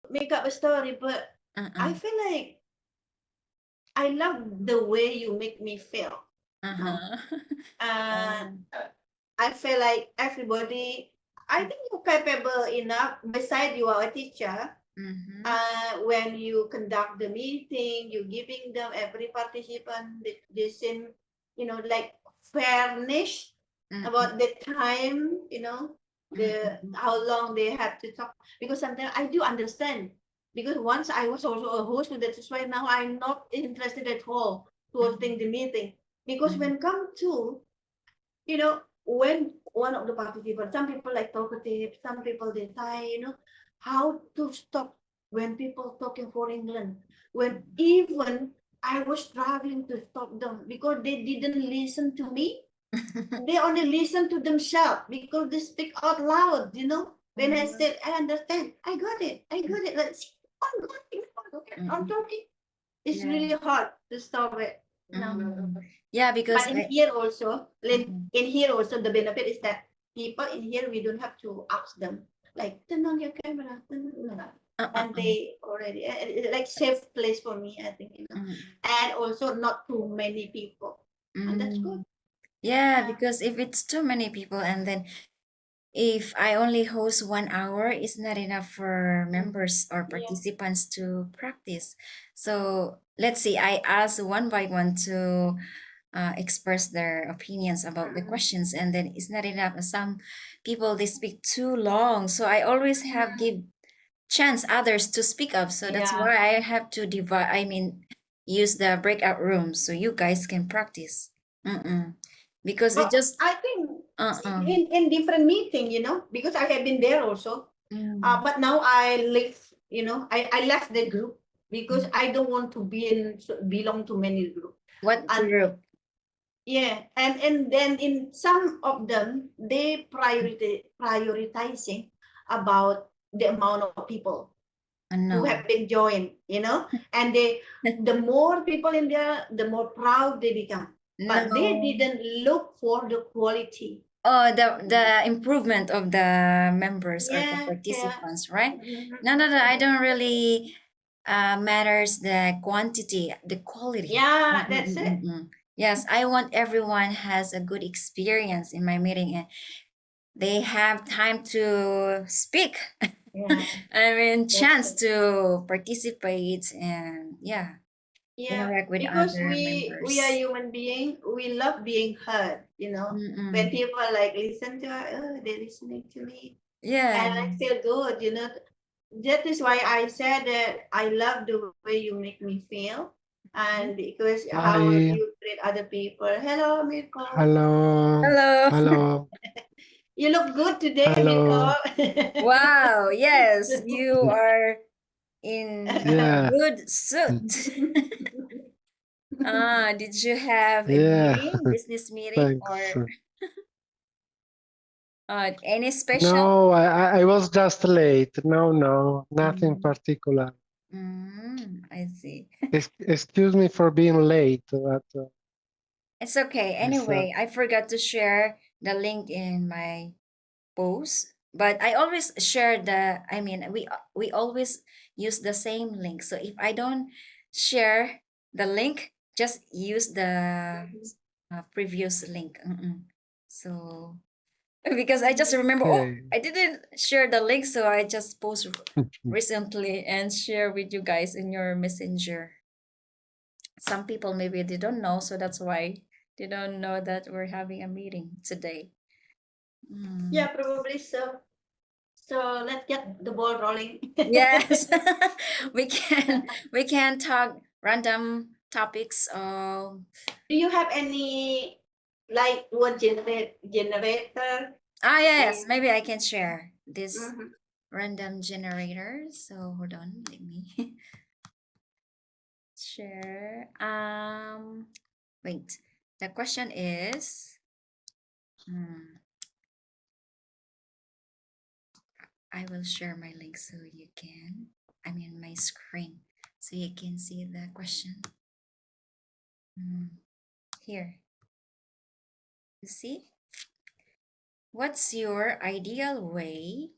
make up a story, but Uh-uh. I feel like I love the way you make me feel. No, Uh-huh. uh, Um, I feel like everybody. I think you're capable enough. Besides, you are a teacher. mm-hmm. When you conduct the meeting, you giving them every participant the same, like fairness Mm-mm. about the time, the Mm-mm. how long they have to talk. Because sometimes I do understand. Because once I was also a host, so that's why now I'm not interested at all to hosting the meeting. Because Mm-mm. when come to, when one of the participants, some people like talkative, some people they tie, how to stop when people talking for England. When even I was struggling to stop them because they didn't listen to me. They only listen to themselves because they speak out loud, When I Mhm. said, I understand, I got it. Let's see. I'm going, I'm Mm-mm. talking. It's Yeah. really hard to stop it. Mm. Yeah, because But in here also, Mhm. in here also, the benefit is that people in here, we don't have to ask them, like, turn on your camera, and Uh-uh. they already, like, safe place for me, I think, Mm. and also not too many people. And that's good. Mm. Yeah, Yeah. because if it's too many people and then if I only host 1 hour, it's not enough for members or Yeah. participants to practice. So let's see, I ask one by one to express their opinions about the questions, and then it's not enough. Some people they speak too long, so I always have give chance others to speak up. So that's Yeah. why I have to divide. I mean, use the breakout rooms so you guys can practice. Mm-mm. Because it But just I think uh-uh. in different meeting, because I have been there also. Mm. But now I leave, I left the group because I don't want to belong to many group. What And group? yeah, and then in some of them, they prioritizing about the amount of people who No. have been joined, and the more people in there, the more proud they become. But they No. didn't look for the quality. Oh, the improvement of the members or the Yeah, yeah. participants, right? Mhm. No, no, no. I don't really matters the quantity, the quality. Yeah, that's it. Mm-mm-mm-mm. Yes, I want everyone has a good experience in my meeting and they have time to speak. Yeah, I mean, that's chance it. to participate and Yeah, interact with because other we are members. human being. We love being heard. When Mm-mm. people like listen to us, oh, they're listening to me, and I Yes. feel good. That is why I said that I love the way you make me feel, and because how Hi, you treat other people. Hello, Mirko. hello, Hello. hello, You look good today, Mirko. hello. Wow, yes, you are in Yeah, good suit. Did you have a yeah, meeting, business meeting, thanks. or any special? No, I was just late. No, no, nothing Mm, particular. I see. Excuse me for being late, but It's okay. it's Anyway, I forgot to share the link in my post, but I always share I mean, we always use the same link. So if I don't share the link, just use the previous link. So because I just remember, oh, okay. I didn't share the link, so I just post recently and share with you guys in your messenger. Some people maybe they don't know, so that's why they don't know that we're having a meeting today. Yeah, Mm. probably so. So let's get the ball rolling. Yes, we can talk random topics. Do you have any like word generator? Yes, And maybe I can share this mhm. random generator. So hold on, let me share. Wait. The question is, hmm, I will share my link so you can. I mean my screen so you can see the question. Here, you see. What's your ideal way?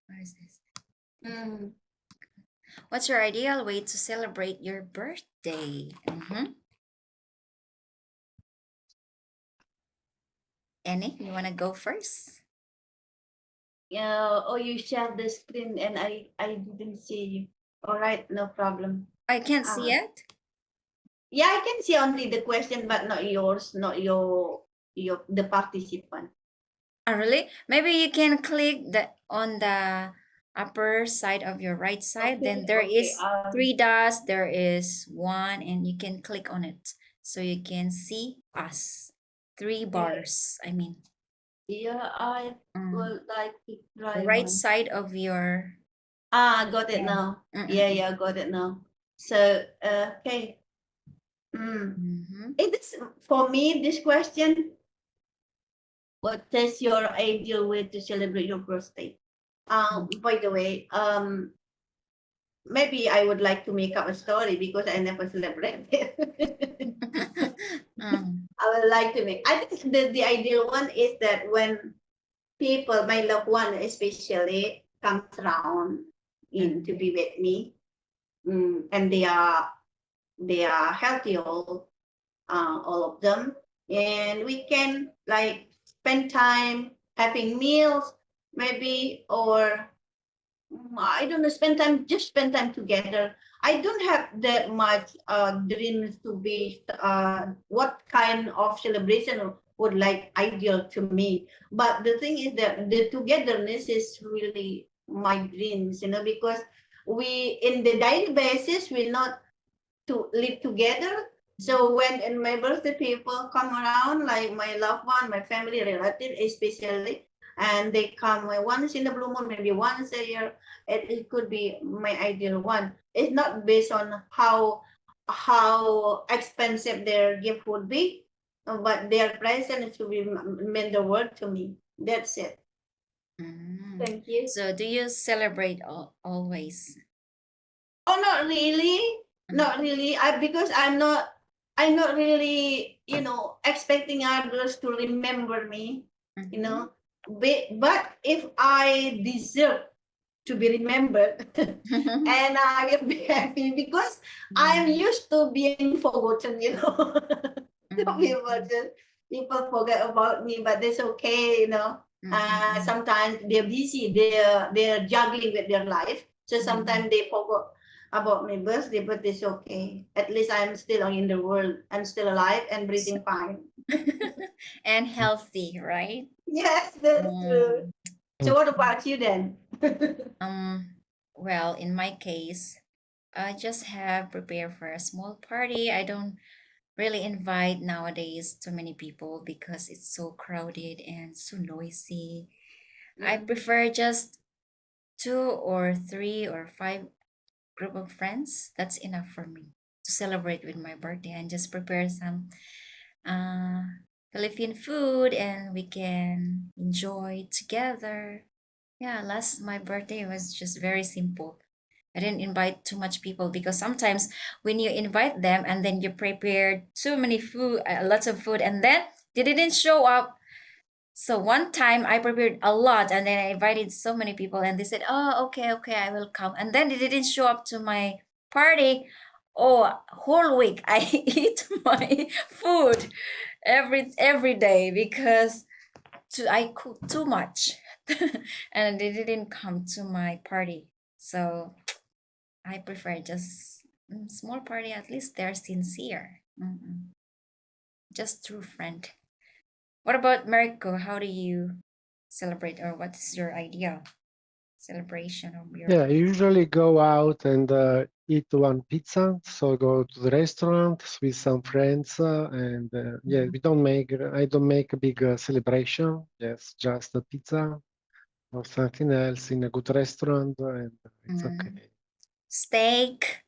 What is this? Mm. What's your ideal way to celebrate your birthday? Annie, you want to go first? Yeah. Oh, you shared the screen and I didn't see you. All right, no problem. I can't see Uh, it. yeah, I can see only the question, but not yours, not your the participant. Oh, really? Maybe you can click the on the upper side of your right side. Then Okay, there okay. is three dots. There is one, and you can click on it so you can see us. Three Yeah, bars. I mean, yeah, I mm, would like to try right one. side of your Got it yeah. now. Yeah, Mm-mm. yeah, got it now. So, okay. Mm. Mm-hmm. It is for me. This question: what is your ideal way to celebrate your birthday? By the way, maybe I would like to make up a story because I never celebrate it. Mm, I would like to make. I think the ideal one is that when people, my loved one especially, comes around in to mm, be with me, and they are healthy all of them, and we can like spend time having meals, maybe, or I don't know, spend time together. I don't have that much dreams to be what kind of celebration would like ideal to me. But the thing is that the togetherness is really my dreams, because we in the daily basis we not to live together. So when in my birthday people come around, like my loved one, my family relative especially, and they come once in the blue moon, maybe once a year, it could be my ideal one. It's not based on how expensive their gift would be, but their presence will mean the world to me. That's it. mm. Thank you. So, do you celebrate always? Oh, not really. Mm, Not really. Because I'm not really, expecting others to remember me, you mhm. know. But if I deserve to be remembered, and I will be happy because I'm Mm, used to being forgotten. mm, People forget about me, but that's okay. mm, mm, Sometimes they're busy, they're juggling with their life, so mm. sometimes they forgot about my birthday, but it's okay. At least I'm still in the world. I'm still alive and So- breathing fine. and healthy, right? Yes, that's true. Mm, So what about you then? um, well, in my case, I just have prepared for a small party. I don't really invite nowadays too many people because it's so crowded and so noisy. I Mm. prefer just two or three or five group of friends. That's enough for me to celebrate with my birthday and just prepare some uh, Philippine food and we can enjoy together. Yeah, last my birthday was just very simple. I didn't invite too much people because sometimes when you invite them and then you prepared too many food, lots of food, and then they didn't show up. So one time I prepared a lot and then I invited so many people and they said, "Oh, okay, okay, I will come." And then they didn't show up to my party. Oh, whole week I eat my food every day because I cook too much. And they didn't come to my party. So I prefer just small party. At least they're sincere. Just true friend. What about Mariko? How do you celebrate, or what is your ideal celebration of your? Yeah, I usually go out and eat one pizza. So go to the restaurant with some friends, and yeah, Mhm. I don't make a big celebration. Yes, just a pizza or something else in a good restaurant, and it's okay. Mm. Steak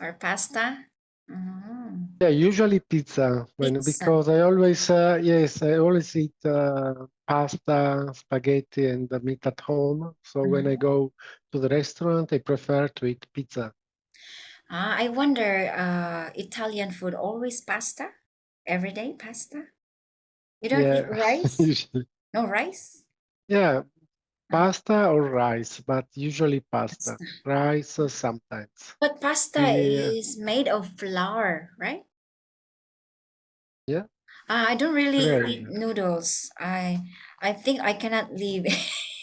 or pasta? Mm. Yeah, usually pizza Pizza. because I always yes, I always eat pasta, spaghetti, and the meat at home. So when I Mhm. go to the restaurant, I prefer to eat pizza. I wonder, Italian food always pasta? Everyday pasta? You don't eat Yeah, rice? usually. No rice? Yeah, Pasta or rice, but usually pasta. Pasta. Rice sometimes. But pasta We, is made of flour, right? yeah, I don't really very. eat noodles. I think I cannot live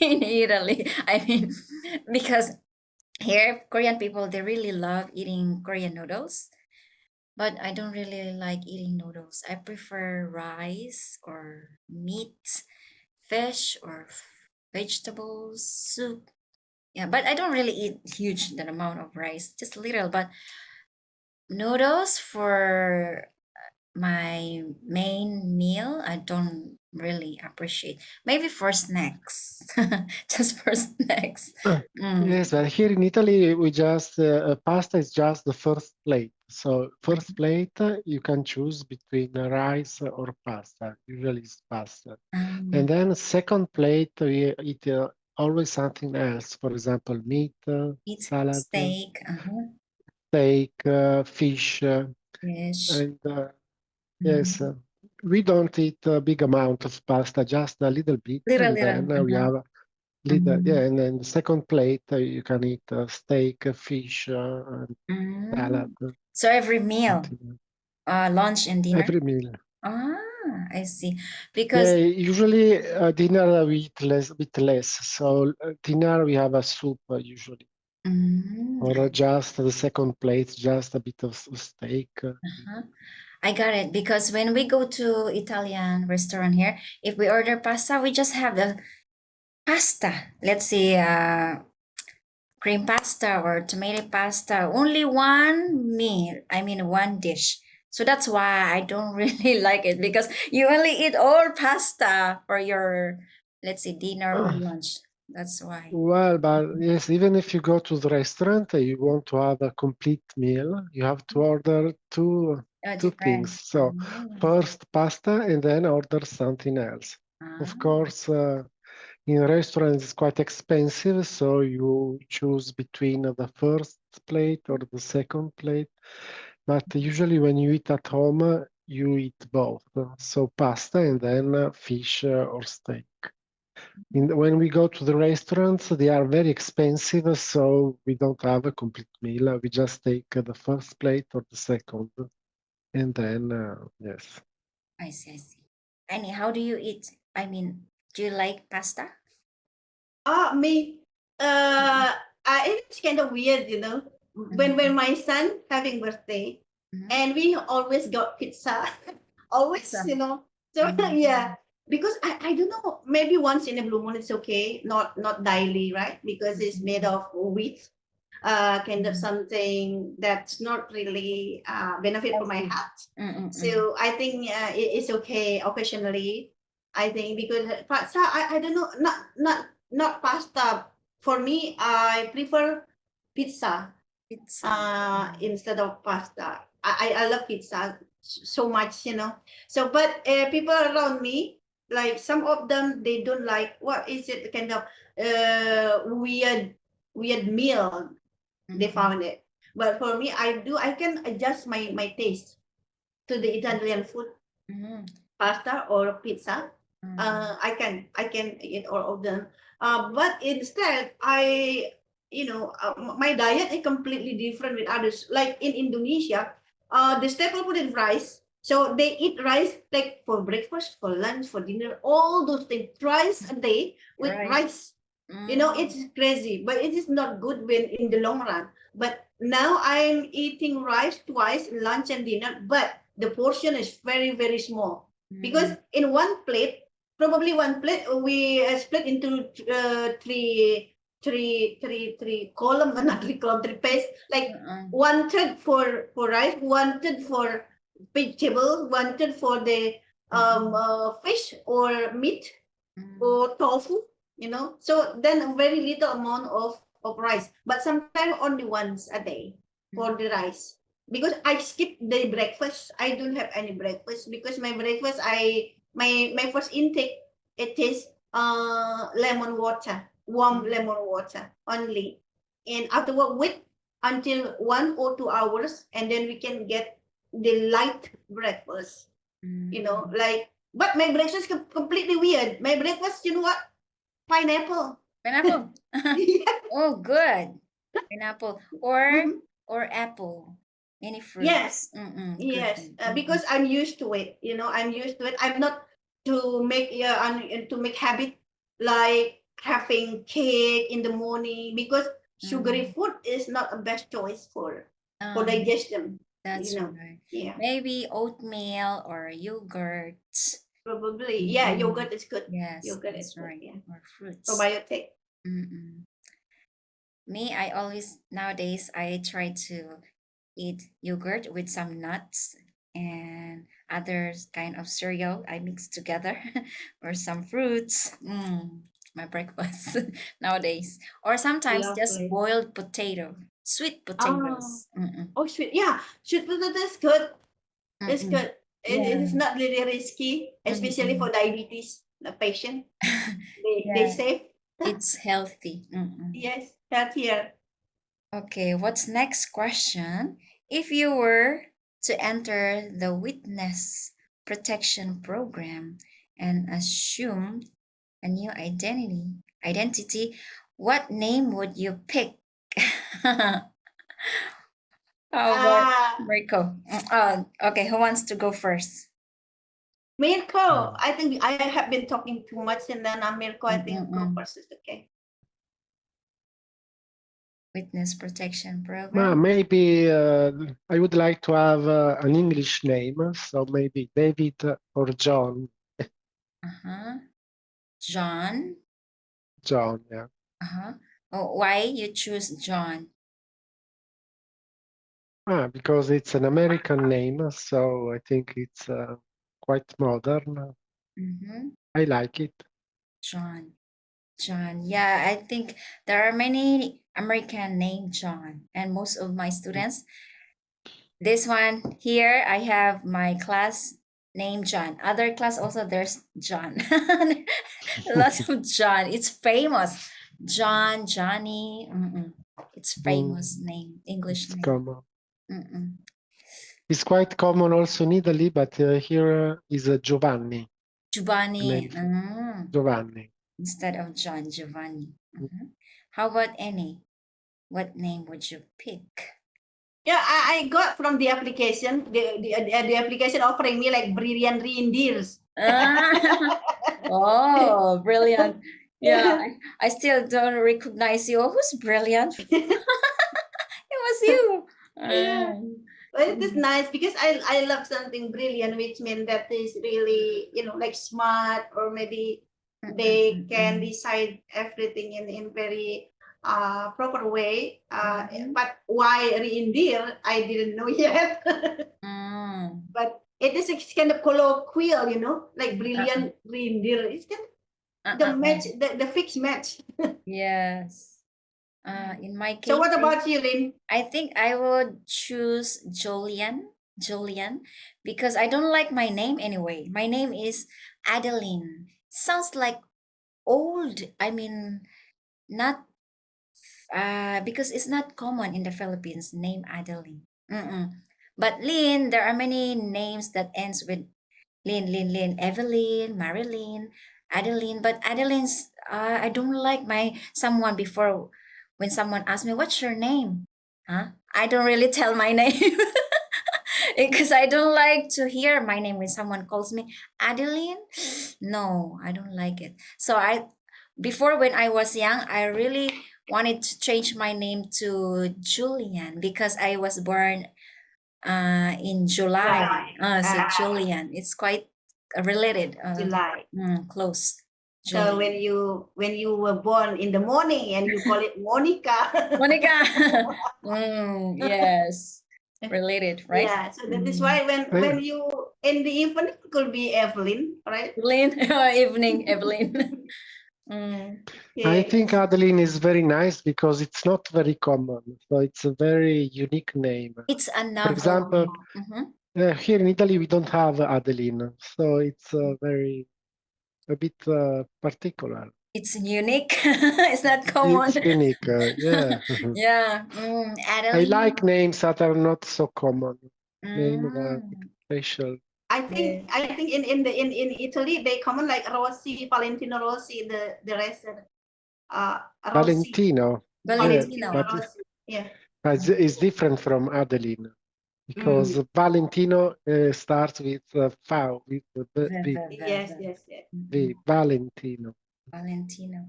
in Italy. I mean, because here Korean people they really love eating Korean noodles, but I don't really like eating noodles. I prefer rice or meat, fish or vegetables, soup. Yeah, but I don't really eat huge that amount of rice, just a little. But noodles for my main meal, I don't really appreciate. Maybe for snacks, just for snacks. Mm. Yes, but here in Italy, we just pasta is just the first plate. So first plate, you can choose between rice or pasta. Usually it's pasta. And Um, then second plate, we eat always something else. For example, meat, eat salad, steak, steak, fish, fish, and yes, mhm. we don't eat a big amount of pasta, just a little bit, Little, and little. then we have little, yeah, and then the second plate you can eat steak, fish, and salad, So every meal, something. lunch and dinner. Every meal. I see. Yeah, Because usually dinner we eat less, bit less. So dinner we have a soup usually, mm, or just the second plate, just a bit of steak. uh-huh. I got it. Because when we go to Italian restaurant here, if we order pasta, we just have the pasta. Let's say cream pasta or tomato pasta. Only one meal. I mean one dish. So that's why I don't really like it because you only eat all pasta for your, let's say, dinner or lunch. That's why. Well, but yes, even if you go to the restaurant, you want to have a complete meal, you have to order two things. Different. So first pasta and then order something else. Of Ah, course, in restaurants it's quite expensive, so you choose between the first plate or the second plate. But usually when you eat at home, you eat both. So pasta and then fish or steak. When we go to the restaurants, they are very expensive, so we don't have a complete meal. We just take the first plate or the second, and then yes. I see, I see. Annie, how do you eat? I mean, do you like pasta? Me, Mhm. uh, it's kind of weird, you know. When Mhm. my son having birthday, Mhm. and we always got pizza, always, Pizza. you know. So yeah, Mhm. because I don't know, maybe once in a blue moon it's okay, not daily, right? Because it's made Mhm. of wheat, kind of Mhm. something that's not really benefit for my Healthy. heart. Mm-mm-mm. So I think it's okay occasionally. I think because pasta, I don't know, not pasta. For me, I prefer pizza Pizza. Mhm. instead of pasta. I love pizza so much, you know. So, but people around me, like some of them, they don't like what is it kind of weird meal they Mhm. found it. But for me, I can adjust my taste to the Italian food, Mhm. pasta or pizza. Mhm. I can eat all of them. But instead, my diet is completely different with others. Like in Indonesia, the staple food is rice. So they eat rice like for breakfast, for lunch, for dinner, all those things twice a day with Right. rice. It's crazy, but it is not good when in the long run. But now I'm eating rice twice, lunch and dinner, but the portion is very, very small. Because Mm. in one plate, probably one plate, we split into three column, not three column, three paste, like Uh-uh. one third for rice, one third for vegetable, one third for the Mm-mm. fish or meat, Mm. or tofu, so then a very little amount of rice, but sometimes only once a day for Mm. the rice, because I skip the breakfast. I don't have any breakfast because my breakfast, my first intake, it is lemon water, warm Mm. lemon water only, and afterward wait until 1 or 2 hours, and then we can get the light breakfast, Mm. like, but my breakfast is completely weird. My breakfast, you know what? Pineapple. Pineapple. Yeah. Oh, good. Pineapple or Mhm. apple. Any Yes, fruits. Mm-mm, good. yes, Good. Mm-mm. because I'm used to it. I'm used to it. I'm not to make to make habit like having cake in the morning because sugary Mm. food is not a best choice for Um, digestion. that's right. Yeah, Maybe oatmeal or yogurt. probably. Yeah, Mm-hmm. yogurt is good. Yes, Yogurt is that's good. right. Yeah, Or fruits. probiotic. Mm-mm. Me, I always nowadays I try to eat yogurt with some nuts and other kind of cereal I mix together or some fruits. My breakfast nowadays. Or sometimes just Lovely. boiled potato, sweet Ah, potatoes. Mm-mm. oh sweet. Yeah, sweet potato is good. It's Mm-mm. good. It Yeah. is not really risky, especially for Mm-mm. diabetes the patient. They Yeah, say it's healthy. Mm-mm. yes, healthier. Okay, what's next question? If you were to enter the witness protection program and assume a new identity, what name would you pick? How about Ah, Marco? Okay, who wants to go first? Mirko. Mm. I think I have been talking too much, and then Mirko. I think go Mm-mm-mm. first is okay. Witness protection Ma program. maybe I would like to have an English name, so maybe David or John. Uh-huh. John. John, yeah. Uh-huh. Oh, why you choose John? Because it's an American name, so I think it's quite modern. Mm-hmm. I like it. John. John. Yeah, I think there are many American named John, and most of my students. This one here, I have my class named John. Other class also there's John. Lots of John. It's famous. John, Johnny. Mm-mm. It's famous Mm, name, English it's name. common. Mm-mm. It's quite common also in Italy, but here is Giovanni. The name Giovanni. is Giovanni. Instead of John, Giovanni. Mhm. How about Annie? What name would you pick? Yeah, I got from the application the application offering me like brilliant reindeers. Ah, oh, brilliant. Yeah, I still don't recognize you. Who's brilliant? It was you. Yeah. Well, it is Mm, nice because I love something brilliant, which means that is really, like smart, or maybe mm, mm, they mm, can mm. decide everything in very proper way. Mhm. But why reindeer, I didn't know yet. Mm. But it is a kind of colloquial, like Uh-uh, brilliant reindeer. It's kind of the uh-uh. match, the fixed match. Yes. Mm. In my So case, what about you, Lynn? I think I would choose Julian, because I don't like my name anyway. My name is Adeline. Sounds like old. I mean, not because it's not common in the Philippines. Name Adeline. Mm-mm. But Lynn, there are many names that ends with Lynn, Evelyn, Marilyn, Adeline. But Adeline's, I don't like my someone before when someone asks me, "What's your name?" Huh? I don't really tell my name because I don't like to hear my name when someone calls me Adeline. No, I don't like it. So before when I was young, I really wanted to change my name to Julian because I was born in July. July. So Julian, it's quite related, July. close. So Julian. when you were born in the morning and you call it Monica. Monica. Yes, related, right? Yeah, so that is why when I, you in the evening it could be Evelyn, right? Evelyn, evening, Evelyn. Mm, I think Yes. Adeline is very nice because it's not very common. So it's a very unique name. it's a For novel. example, Mhm. here in Italy, we don't have Adeline. So it's a bit particular. It's unique. It's not It's common. unique. Yeah. Yeah. I Adeline. like names that are not so common. Names that are a bit Mm, special. yeah. I think in Italy they common like Rossi, Valentino Rossi, the rest. Rossi. Valentino. Yeah, Valentina Valentino. but Rossi. Yeah. it's different from Adeline because Mm. Valentino starts with V, with the V, Yes, yes, yes. Mm-mm. Valentino. Valentino.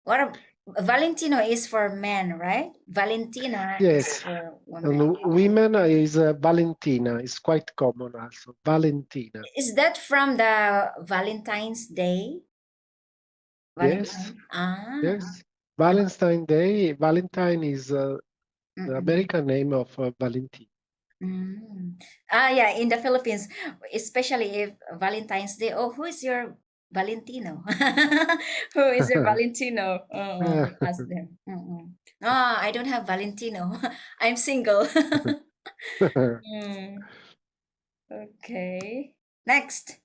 What Valentino is for men, right? Valentina is Yes, for women. and women is Valentina. It's quite common also. Valentina. Is that from the Valentine's Day? Yes, Valentine? Ah, yes. the Valentine Day. Valentine is the mm-mm. American name of Valentine. Mm. Ah, yeah, in the Philippines, especially if Valentine's Day. Oh, who is your Valentino? Who is your Valentino? We ask them. Mm-mm. Ah, I don't have Valentino. I'm single. Mm, okay. Next,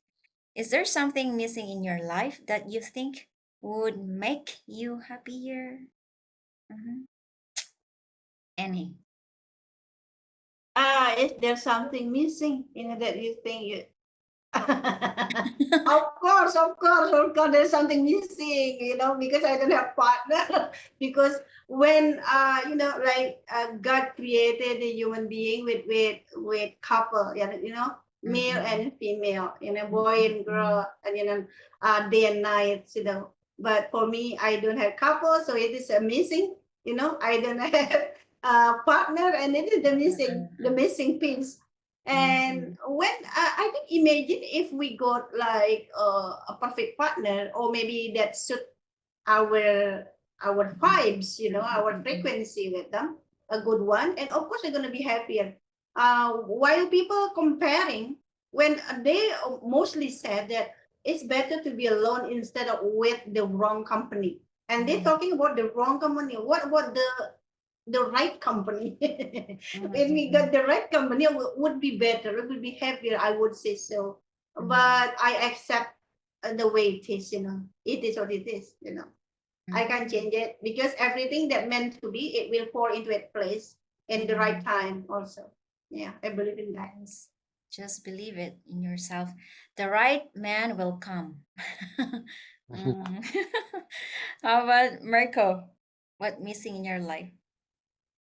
is there something missing in your life that you think would make you happier? Mm-hmm. Any? Is there something missing, that you think you of course, there's something missing, because I don't have partner. Because when like God created the human being with couple, male Mm-mm. and female, boy and Mm-mm. girl, and day and night, But for me, I don't have couple, so it is missing. I don't have a partner, and it is the missing piece. And Mhm, when I think, imagine if we got like a perfect partner, or maybe that suit our mhm, vibes, our mhm, frequency with them, a good one, and of course we're gonna be happier. While people comparing, when they mostly said that it's better to be alone instead of with the wrong company, and they're mhm, talking about the wrong company. What about the right company? mhm, When we got mhm, the right company, it would be better. It would be happier, I would say so. mhm, But I accept the way it is. It is what it is. I can't mhm, change it, because everything that meant to be, it will fall into its place in the right mhm. time. Also, yeah, I believe in that. Yes. Just believe it in yourself. The right man will come. Mm. How about Marco? What missing in your life?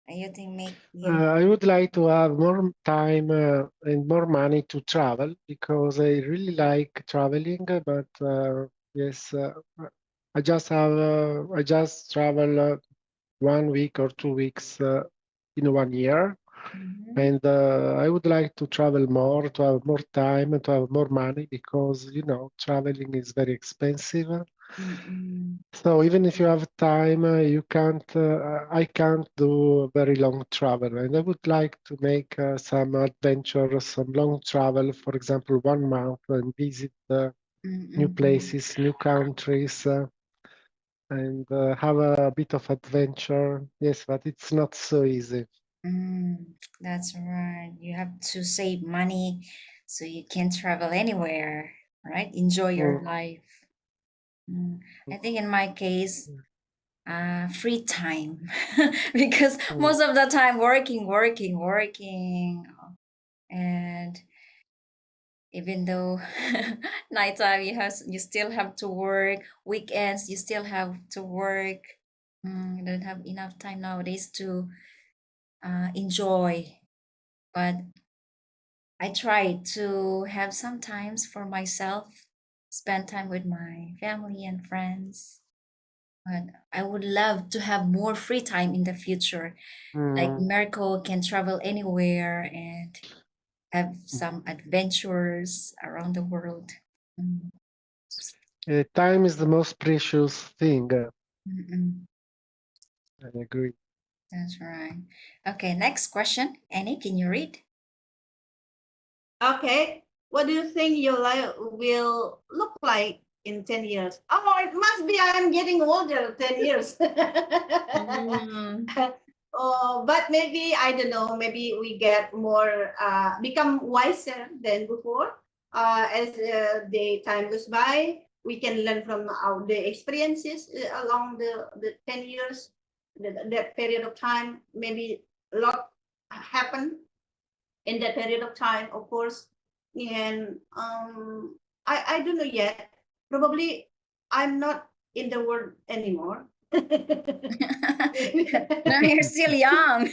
And you think make you I would like to have more time and more money to travel because I really like traveling. But yes, I just travel 1 week or 2 weeks in 1 year, Mhm, and I would like to travel more, to have more time, and to have more money because traveling is very expensive. mm-mm, So even if you have time, you can't. I can't do very long travel, and I would like to make some adventure, some long travel. For example, 1 month and visit new mm-mm, places, new countries, and have a bit of adventure. Yes, but it's not so easy. mm. That's right. You have to save money so you can travel anywhere, right? Enjoy your Mm, life. Mm. I think in my case, free time because mm, most of the time working, and even though nighttime you still have to work, weekends you still have to work. You don't have enough time nowadays to enjoy, but I try to have some times for myself, spend time with my family and friends. But I would love to have more free time in the future. Like mm, Mirko can travel anywhere and have mm. some adventures around the world. Mm, Time is the most precious thing. mm-mm. I agree. That's right. Okay, next question. Annie, can you read? Okay, what do you think your life will look like in 10 years? Oh, it must be I'm getting older. 10 years. Mm, But maybe I don't know. Maybe we get more, become wiser than before. As the time goes by, we can learn from the experiences along the 10 years, that period of time. Maybe a lot happen in that period of time, of course. And I don't know yet. Probably I'm not in the world anymore. No, you're still young.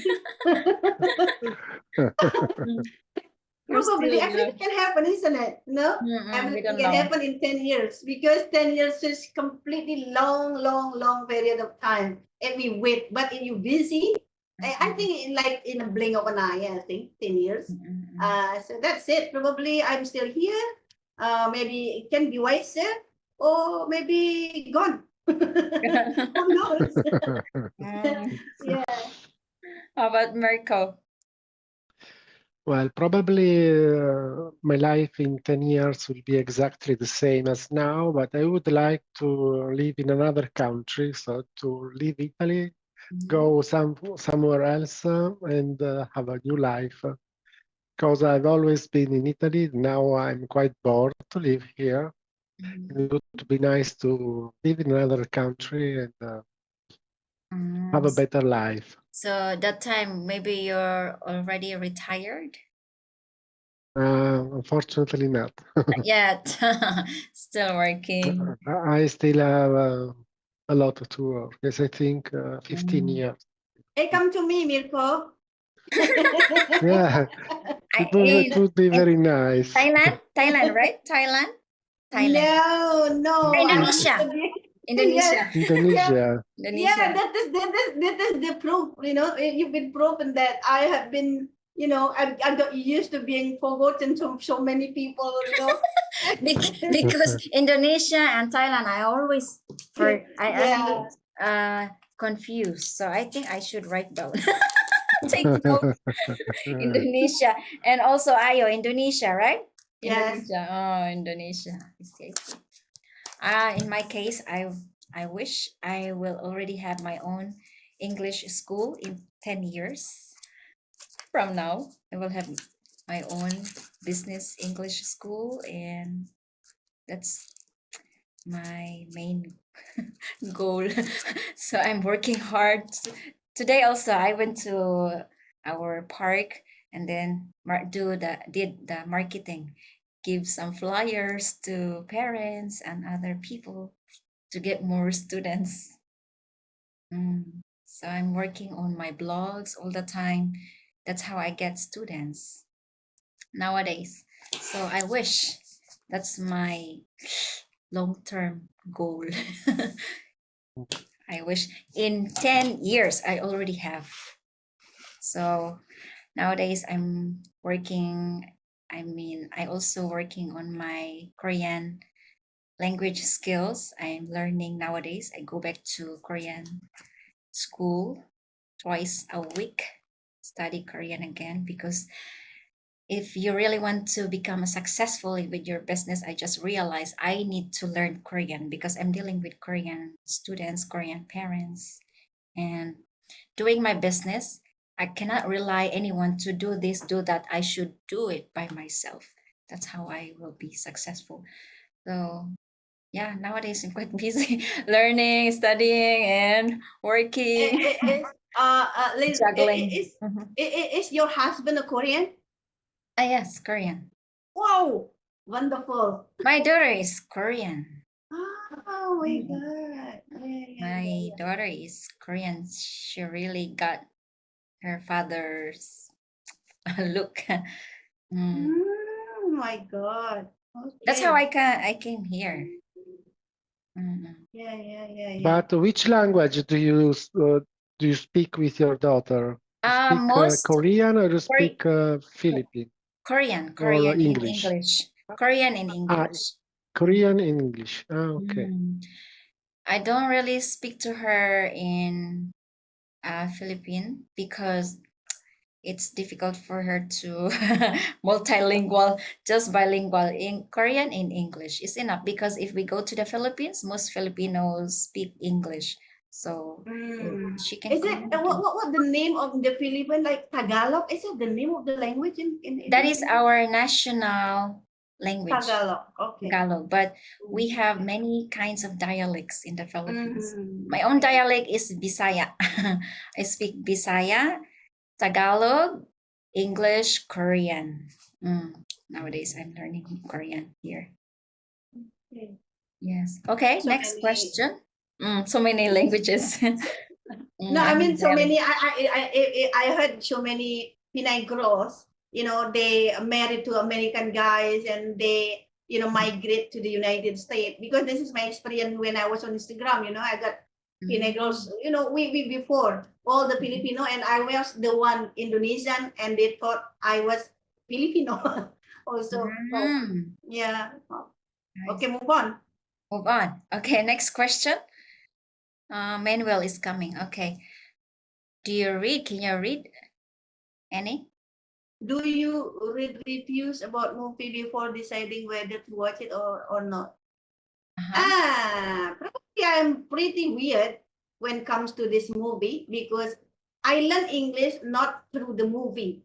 You're still Probably, everything young. can happen, isn't it? No, We everything don't can know. happen in 10 years because 10 years is completely long period of time, and we wait. But if you busy, I think like in a blink of an eye. I think 10 years. So that's it. Probably I'm still here. Maybe it can be wiser, or maybe gone. Who knows? Yeah. How about Mirko? Well, probably my life in 10 years will be exactly the same as now, but I would like to live in another country, so to leave Italy, go somewhere else and have a new life. Because I've always been in Italy, now I'm quite bored to live here. It would be nice to live in another country and have a better life. So that time, maybe you're already retired? Unfortunately not. Not yet. Still working. I still have a lot to work. Yes, I think 15 years. Hey, come to me, Mirko. Yeah, it would be very nice. Thailand, right? Thailand. No, I want Indonesia. to be. Indonesia. Yeah, Indonesia. yeah. That is the proof. You've been proven that I have been. I got used to being forgotten to so many people. Because Indonesia and Thailand, I always Yeah. I'm confused. So I think I should write down. Take note. Indonesia and also Ayo, Indonesia, right? Yes. Indonesia. Oh, Indonesia. I see. In my case, I wish I will already have my own English school in 10 years from now. I will have my own business English school, and that's my main goal. So I'm working hard. Today also I went to our park and then did the marketing, give some flyers to parents and other people to get more students. So I'm working on my blogs all the time. That's how I get students nowadays. So I wish that's my long-term goal. I wish in 10 years I already have. So nowadays I'm working, I also working on my Korean language skills. I'm learning nowadays. I go back to Korean school twice a week, study Korean again, because if you really want to become successful with your business, I just realized I need to learn Korean because I'm dealing with Korean students, Korean parents, and doing my business. I cannot rely anyone to do this, do that. I should do it by myself. That's how I will be successful. So yeah, nowadays I'm quite busy learning, studying, and working, juggling. Is your husband a Korean? Yes, Korean. Wow, wonderful. My daughter is Korean. Oh my God. My daughter is Korean. She really got her father's look. My God. That's how Okay. I came here. Yeah. But which language do you speak with your daughter? You speak Most Korean or you speak Philippine Korean or in English? English. Korean in English. Korean in English. Okay. I don't really speak to her in Philippine because it's difficult for her to multilingual, just bilingual in Korean and English is enough, because if we go to the Philippines, most Filipinos speak English, so she can Is it what the name of the Philippine, like Tagalog? Is it the name of the language in that is our national language, Tagalog? Okay. Tagalog, but we have many kinds of dialects in the Philippines. My own dialect is Bisaya. I speak Bisaya, Tagalog, English, Korean. Nowadays, I'm learning Korean here. Okay. Yes. Okay, So next many. question. So many languages. No, I I have mean so dialect. many. I heard so many Pinay girls. They married to American guys and they migrate to the United States because this is my experience when I was on Instagram. I got Pinay Mm. girls. We before all the Filipino and I was the one Indonesian and they thought I was Filipino also. Oh Mm. yeah. Okay, Nice. move on. Move on. Okay, next question. Manuel is coming. Okay. Do you read? Can you read any? Do you read reviews about movie before deciding whether to watch it or not? Uh-huh. Probably I'm pretty weird when it comes to this movie because I learn English not through the movie.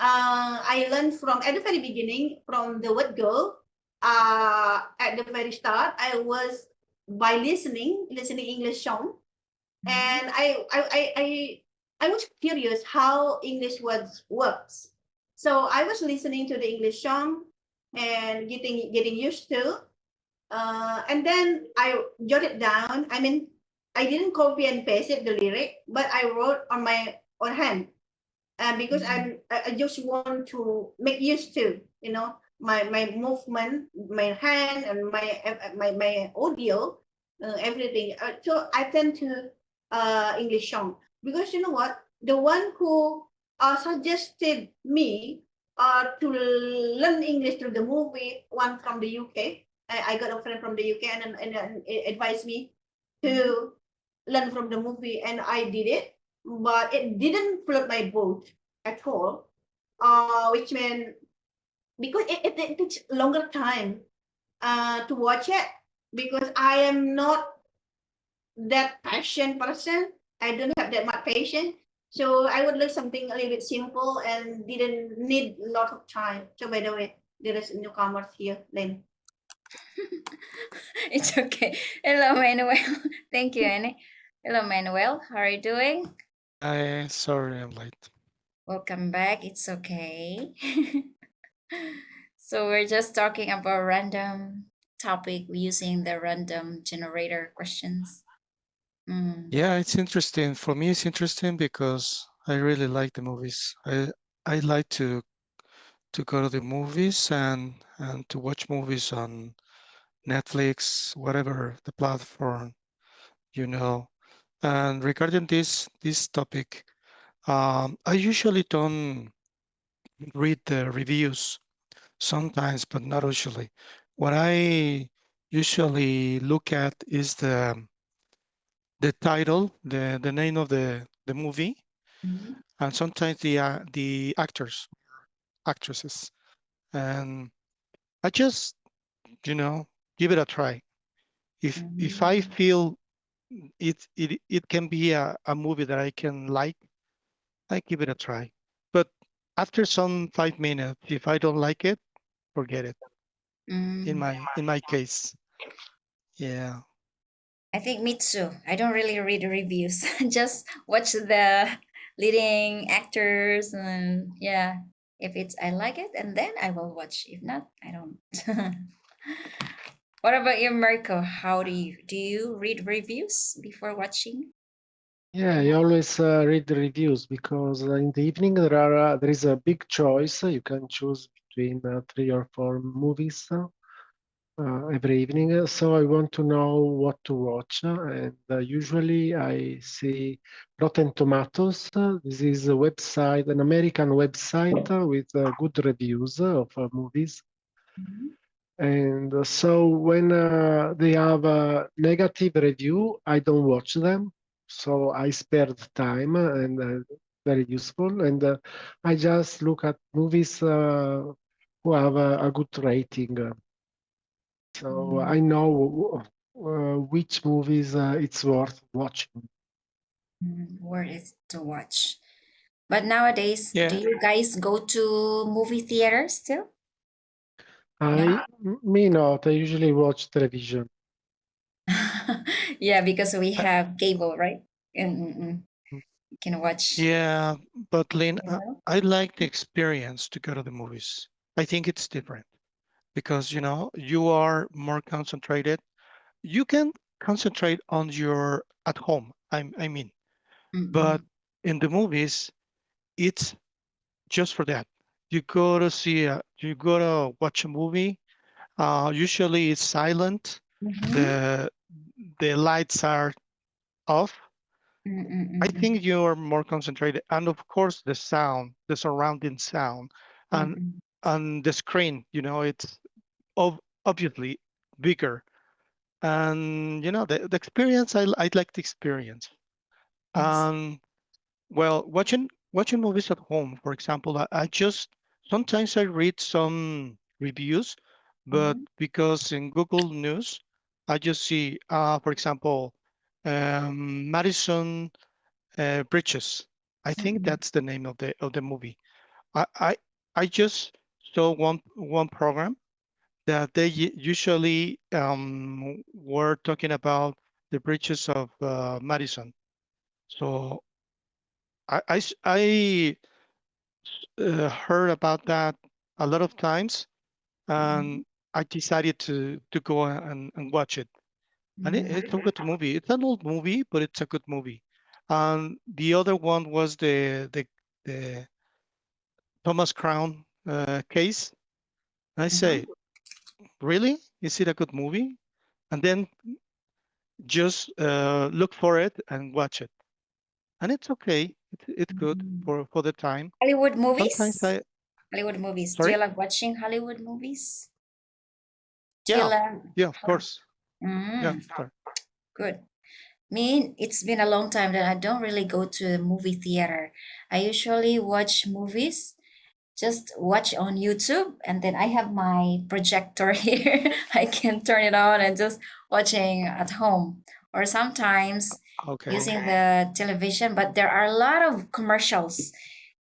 I learned from at the very beginning from the word go. At the very start, I was by listening English song, Mm-hmm. and I was curious how English words works. So I was listening to the English song and getting used to. And then I jotted down. I mean, I didn't copy and paste it the lyric, but I wrote on my own hand because I just want to make used to my movement, my hand, and my audio, everything. So I tend to English song because you know what, the one who suggested me to learn English through the movie, one from the UK. I got a friend from the UK and advised me Mm-hmm. to learn from the movie, and I did it, but it didn't float my boat at all. Which meant because it takes longer time to watch it because I am not that passion person. I don't have that much patience. So I would like something a little bit simple and didn't need a lot of time. So by the way, there is newcomers here, Len. It's okay. Hello, Manuel. Thank you, Annie. Hello, Manuel. How are you doing? I sorry I'm late. Welcome back. It's okay. So we're just talking about random topic using the random generator questions. Mm. Yeah, it's interesting. For me, it's interesting because I really like the movies. I like to go to the movies and to watch movies on Netflix, whatever the platform, you know. And regarding this topic, I usually don't read the reviews sometimes, but not usually. What I usually look at is the title, the name of the movie, Mhm. and sometimes the actors, actresses, and I just give it a try. If I Mhm. feel it can be a movie that I can like, I give it a try. But after some 5 minutes, if I don't like it, forget it. In Mm. my case, yeah. I think me too. I don't really read the reviews. Just watch the leading actors and yeah. If it's I like it and then I will watch. If not, I don't. What about you, Marco? How do you read reviews before watching? Yeah, I always read the reviews because in the evening there is a big choice. You can choose between 3 or 4 movies every evening. So I want to know what to watch, and usually I see Rotten Tomatoes. This is a website, an American website with good reviews of movies. Mhm. And so when they have a negative review, I don't watch them. So I spare the time and very useful. And I just look at movies who have a good rating. So Mm, I know which movies it's worth watching. where is to watch? But nowadays, do Yeah, you guys go to movie theaters still? No? me not. I usually watch television. Yeah, because we I, have cable, right? And you can watch, yeah, but Lynn, you know? I like the experience to go to the movies. I think it's different because you are more concentrated. You can. concentrate on your at home. I mean, but Mm-mm. in the movies, it's just for that. You go to watch a movie. Usually it's silent. Mm-hmm. The the lights are off. I Mm-mm. think you're more concentrated, and of course the sound, the surrounding sound, and Mm-mm. and the screen. It's obviously bigger, and the experience. I'd like the experience. Yes. Um, well, watching movies at home, for example, I just sometimes I read some reviews, but Mm-hmm. because in Google News, I just see, for example, Madison Bridges. I think Mm-mm. that's the name of the movie. I I just saw one program that they usually were talking about the bridges of Madison. So I heard about that a lot of times, Mm-hmm. and I decided to go and watch it. And it's a Mm-hmm. good movie. It's an old movie, but it's a good movie. And the other one was the Thomas Crown case. I Uh-huh. say, really? Is it a good movie? And then just look for it and watch it. And it's okay. It's good Mm-hmm. for the time. Hollywood Sometimes movies? I, Hollywood movies. Do you sorry? love watching Hollywood movies? Do you Yeah, love? yeah, of course. Yeah, Mm, sorry. good. Me, it's been a long time that I don't really go to the movie theater. I usually watch movies, just watch on YouTube, and then I have my projector here. I can turn it on and just watching at home, or sometimes Okay. using the television. But there are a lot of commercials.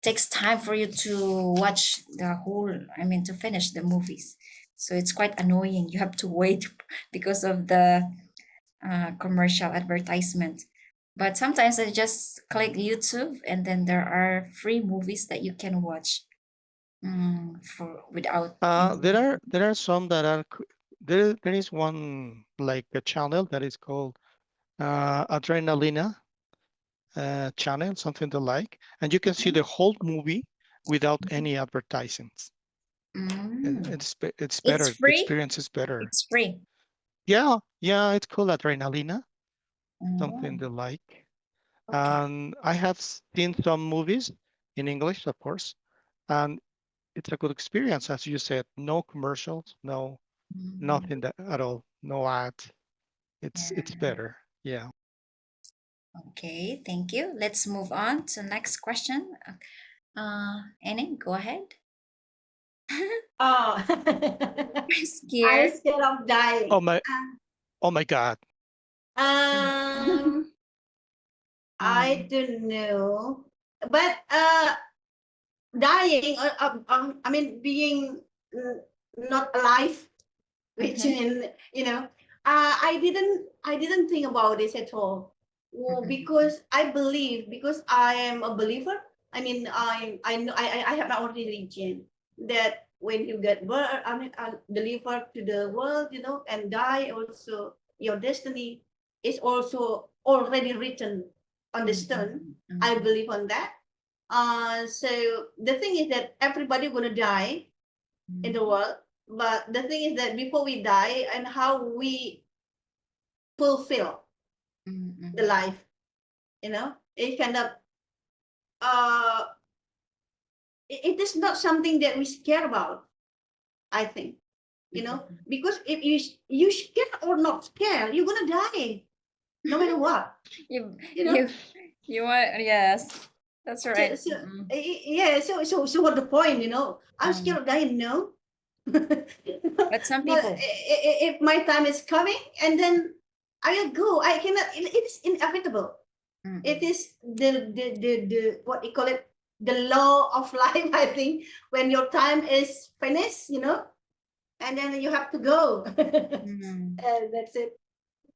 Takes time for you to watch the whole. I mean, to finish the movies. So it's quite annoying. You have to wait because of the commercial advertisement. But sometimes I just click YouTube, and then there are free movies that you can watch for without There are some that are there is one like a channel that is called Adrenalina channel, something to like, and you can see the whole movie without any advertisements. mm, It's it's better. The free. experience is better. It's free. Yeah, yeah, it's called Adrenalina, something Oh, to like. okay. And I have seen some movies in English, of course, and it's a good experience, as you said. No commercials, no Mm, nothing at all, no ads. It's yeah. better. Yeah. Okay, thank you. Let's move on to next question. Annie, go ahead. Oh, I'm Scared. scared of Oh dying. my, oh my God. Um, I Mm, don't know, but dying. I mean, being mm, not alive, which mhm, in I didn't think about this at all. Well, mhm, because I believe, because I am a believer. I mean, I know I have my own religion that when you get birth, I mean, delivered to the world, and die, also your destiny is also already written on the stone. mhm, I mhm, believe on that. So the thing is that everybody gonna die in the mhm, world. But the thing is that before we die, and how we fulfill the mhm, life, it kind of uh it is not something that we care about, I think, mhm. because if you scared or not scared, you're gonna die no matter what, You you know. you you want, yes, that's So, right. so Mm-mm. yeah, so what the point, I'm scared Um, of dying, no. but some But people, if my time is coming, and then I will go. I cannot. It is inevitable. It mm-mm, is the what you call it, the law of life. I think when your time is finished, and then you have to go. mm. That's it.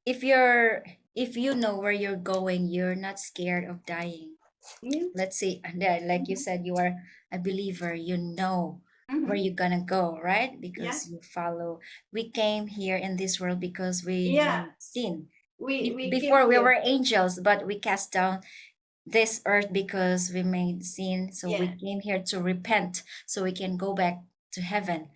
If you're if you know where you're going, you're not scared of dying. Yeah. Let's say, and then, like you said, you are a believer. You know where Mm-hmm. you're gonna go, right? Yeah. Because you follow. We came here in this world because we Yeah. have seen. we came Before we here. were angels, but we cast down this earth because we made sin. So we Yeah, came here to repent so we can go back to heaven.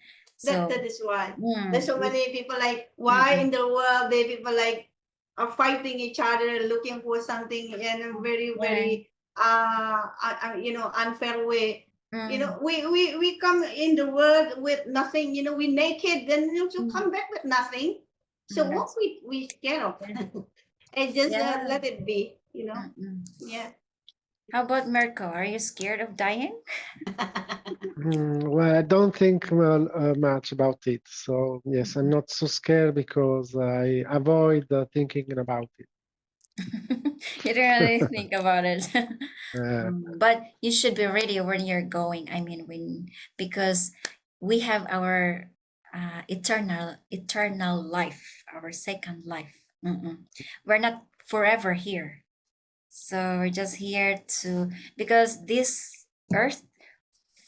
that So is why. There's mm, so many people like, why mm-mm, in the world they people like are fighting each other, looking for something in a very right. very unfair way. Mm, We come in the world with nothing. We naked, then you mm, come back with nothing. So mm, what that's we scared of? yeah. And just Yeah. let it be. Mm-mm. Yeah. How about Mirko? Are you scared of dying? Well, I don't think much about it. So yes, I'm not so scared because I avoid thinking about it. You don't really think about it. Uh, But you should be ready when you're going. I mean, because we have our eternal life, our second life. We're not forever here. So we're just here to, because this earth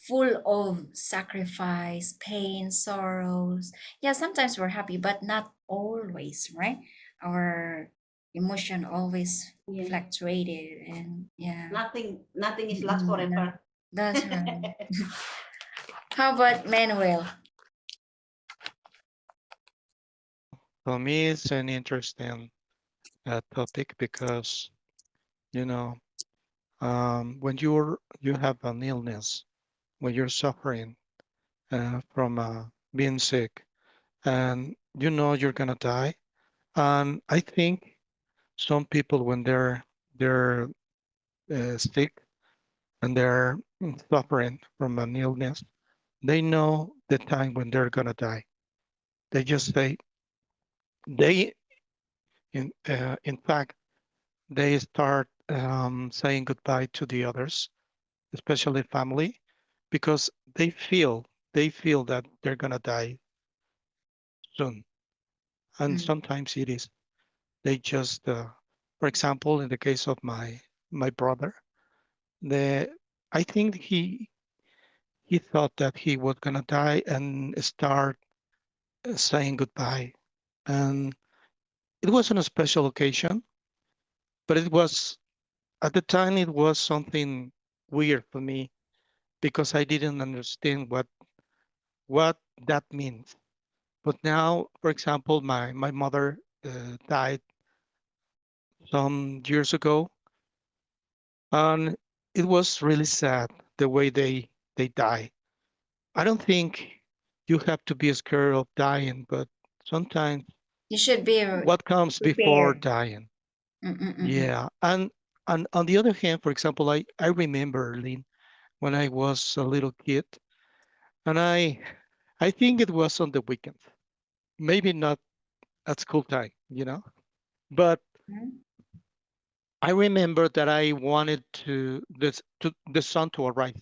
full of sacrifice, pain, sorrows. Yeah, sometimes we're happy, but not always, right? Our emotion always Yeah. fluctuated, and yeah. Nothing is last That, forever. that's right. How about Manuel? For me, it's an interesting topic because you know when you have an illness, when you're suffering from being sick, and you know you're gonna die. And I think some people, when they're sick and they're suffering from an illness, they know the time when they're gonna die. They just say they in fact they start saying goodbye to the others, especially family, because they feel that they're gonna die soon. And Mm. sometimes it is. They just, for example, in the case of my brother, the I think he thought that he was gonna die and start saying goodbye. And it wasn't a special occasion, but it was at the time it was something weird for me because I didn't understand what that means. But now, for example, my mother died some years ago, and it was really sad the way they die. I don't think you have to be scared of dying, but sometimes You should be what comes before prepared. dying? Mm-mm-mm. Yeah, and on the other hand, for example, I remember, Lynn, when I was a little kid, and I think it was on the weekend, maybe not at school time, but Mm. I remember that I wanted the sun to arise.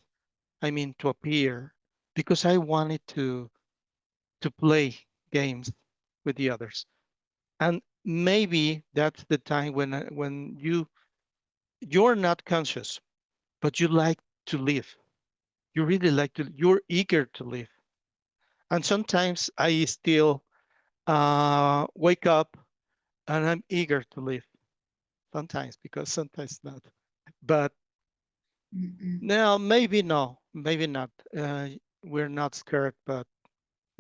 I mean to appear, because I wanted to play games with the others. And maybe that's the time when you're not conscious, but you like to live. You really like to. You're eager to live. And sometimes I still wake up and I'm eager to live. Sometimes, because sometimes not. But Mm-mm. now maybe no, maybe not. We're not scared, but